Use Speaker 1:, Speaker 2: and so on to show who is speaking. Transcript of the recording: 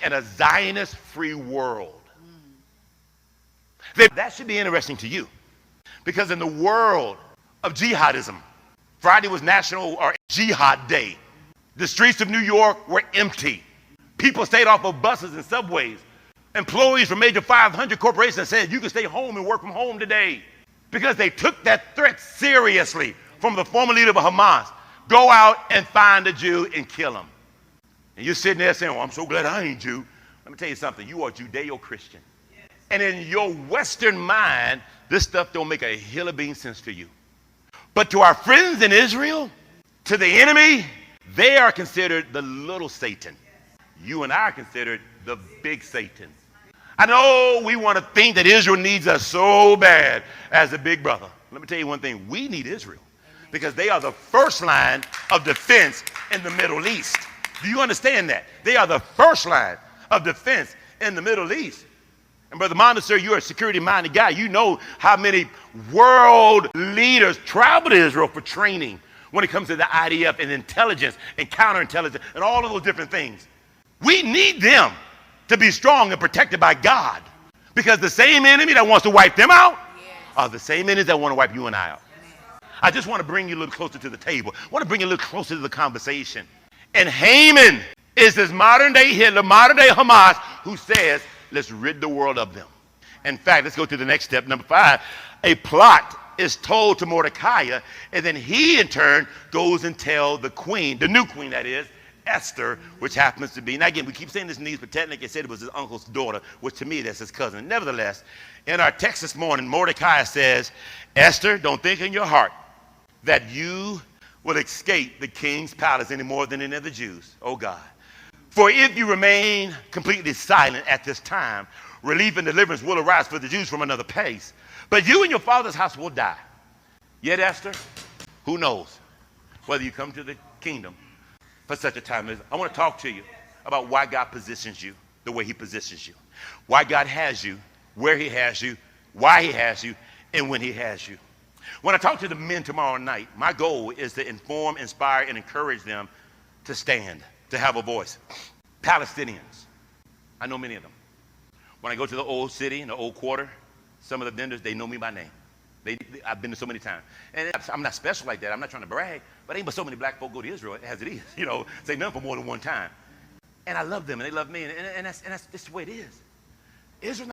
Speaker 1: in a Zionist free world. That should be interesting to you, because in the world of jihadism, Friday was National or Jihad Day. The streets of New York were empty. People stayed off of buses and subways. Employees from major 500 corporations said you can stay home and work from home today, because they took that threat seriously from the former leader of Hamas. Go out and find a Jew and kill him. And you're sitting there saying, well, I'm so glad I ain't Jew. Let me tell you something. You are Judeo-Christian. Yes. And in your Western mind, this stuff don't make a hill of bean sense to you. But to our friends in Israel, to the enemy, they are considered the little Satan. You and I are considered the big Satan. I know we want to think that Israel needs us so bad as a big brother. Let me tell you one thing. We need Israel, because they are the first line of defense in the Middle East. Do you understand that? They are the first line of defense in the Middle East. And Brother Monteser, you're a security-minded guy. You know how many world leaders travel to Israel for training when it comes to the IDF and intelligence and counterintelligence and all of those different things. We need them to be strong and protected by God, because the same enemy that wants to wipe them out are the same enemies that want to wipe you and I out. I just want to bring you a little closer to the table. I want to bring you a little closer to the conversation. And Haman is this modern day Hitler, modern day Hamas, who says, let's rid the world of them. In fact, let's go to the next step, number 5. A plot is told to Mordecai, and then he in turn goes and tells the queen, the new queen that is, Esther, which happens to be, now again, we keep saying this niece, but technically it said it was his uncle's daughter, which to me that's his cousin. Nevertheless, in our text this morning, Mordecai says, Esther, don't think in your heart that you will escape the king's palace any more than any of the Jews. Oh God. For if you remain completely silent at this time, relief and deliverance will arise for the Jews from another place. But you and your father's house will die. Yet, Esther, who knows whether you come to the kingdom for such a time as this. I want to talk to you about why God positions you the way he positions you. Why God has you, where he has you, why he has you, and when he has you. When I talk to the men tomorrow night, my goal is to inform, inspire, and encourage them to stand, to have a voice. Palestinians, I know many of them. When I go to the old city, in the old quarter, some of the vendors, they know me by name. I've been there so many times. And I'm not special like that. I'm not trying to brag, but ain't but so many black folk go to Israel as it is. You know, say nothing for more than one time. And I love them, and they love me, and that's the way it is. Israel